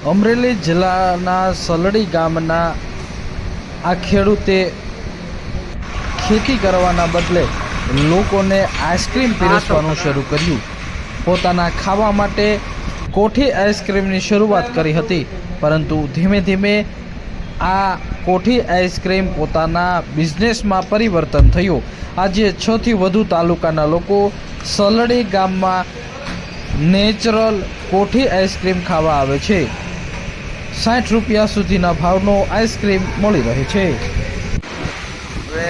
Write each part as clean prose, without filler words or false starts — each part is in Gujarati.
અમરેલી જિલ્લાના સલડી ગામના આ ખેડૂતે ખેતી કરવાના બદલે લોકોને આઈસ્ક્રીમ પીરસવાનું શરૂ કર્યું. પોતાના ખાવા માટે કોઠી આઈસ્ક્રીમની શરૂઆત કરી હતી, પરંતુ ધીમે ધીમે આ કોઠી આઈસ્ક્રીમ પોતાના બિઝનેસમાં પરિવર્તન થયું. આજે 6 થી વધુ તાલુકાના લોકો સલડી ગામમાં નેચરલ કોઠી આઈસ્ક્રીમ ખાવા આવે છે. 60 રૂપિયા સુધીના ભાવનો આઈસ્ક્રીમ મળી રહે છે. હવે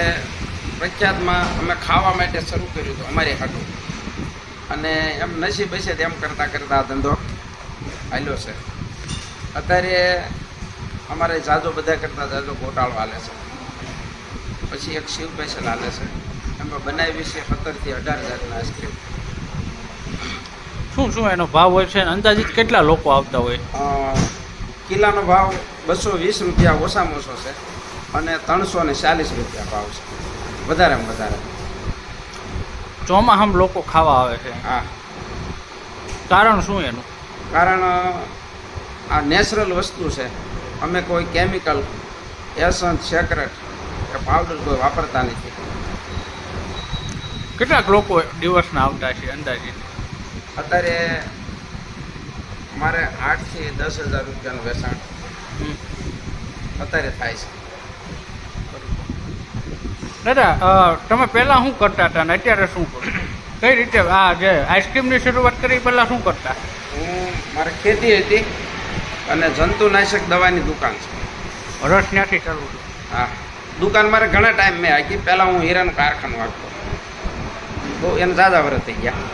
પ્રખ્યાતમાં અમે ખાવા માટે શરૂ કર્યું હતું અમારી હાટું, અને એમ નસીબ હશે તેમ કરતાં કરતાં ધંધો હાલ્યો છે. અત્યારે અમારે જાજો બધા કરતાં જાજો ગોટાળો હાલે છે. પછી એક શિવ સ્પેશિયલ હાલે છે. એમાં બનાવી છે 17 થી 18 જાતના આઈસ્ક્રીમ. શું એનો ભાવ હોય છે? અંદાજિત કેટલા લોકો આવતા હોય? કિલ્લાનો ભાવ 220 રૂપિયા ઓછામાં ઓછો છે, અને 340 રૂપિયા ભાવ છે વધારેમાં વધારે. ચોમાસામાં લોકો ખાવા આવે છે. હા, કારણ શું એનું? કારણ આ નેચરલ વસ્તુ છે. અમે કોઈ કેમિકલ, એસન્સ, સેક્રેટ કે પાવડર કોઈ વાપરતા નથી. કેટલાક લોકો દિવસના આવતા છે અંદાજિત? અત્યારે મારે 8 થી 10,000 રૂપિયાનું વેચાણ અત્યારે થાય છે. દાદા, તમે પહેલાં શું કરતા હતા ને અત્યારે શું કરો? કઈ રીતે આ જે આઈસ્ક્રીમની શરૂઆત કરી પહેલાં શું કરતા? મારે ખેતી હતી અને જંતુનાશક દવાની દુકાન છે. રસ ત્યાંથી ચાલુ છે? હા, દુકાન મારે ઘણા ટાઈમ મેં હાકી. પહેલાં હું હીરાનું કારખાનું હાંકતો, બહુ એને ઝાઝા વર્ષ થઈ ગયા.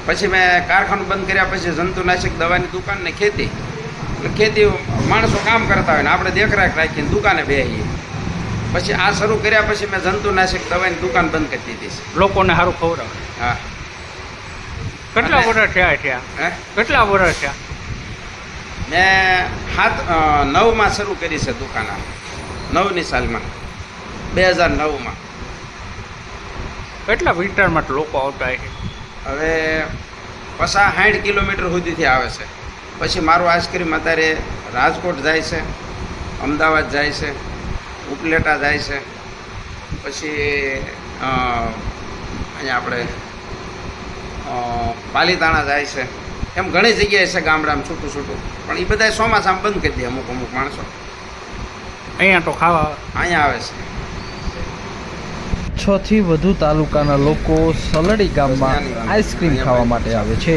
પછી મેં કારખાનું બંધ કર્યા પછી જંતુનાશક દવાની દુકાન ને ખેતી. એટલે ખેતી માણસો કામ કરતા હોય ને આપણે દેખરેખ રાખીને દુકાને બેસીએ. પછી આ શરૂ કર્યા પછી મેં જંતુનાશક દવાની દુકાન બંધ કરી દીધી છે. લોકોને સારું ખવડાવે. હા. કેટલા વર્ષ થયા? હે, કેટલા વર્ષ થયા? મેં 9માં શરૂ કરી છે દુકાન. 9ની સાલમાં, 2009માં. કેટલા વિસ્તારમાં લોકો આવતા છે? હવે 50-60 કિલોમીટર સુધીથી આવે છે. પછી મારું આઈસ્ક્રીમ અત્યારે રાજકોટ જાય છે, અમદાવાદ જાય છે, ઉપલેટા જાય છે, પછી અહીંયા આપણે પાલીતાણા જાય છે. એમ ઘણી જગ્યાએ છે ગામડામાં છૂટું છૂટું. પણ એ બધા ચોમાસામાં બંધ કરી દે અમુક માણસો. અહીંયા તો ખાવા અહીંયા આવે છે. 6 થી વધુ તાલુકાના લોકો સલડી ગામમાં આઈસ્ક્રીમ ખાવા માટે આવે છે.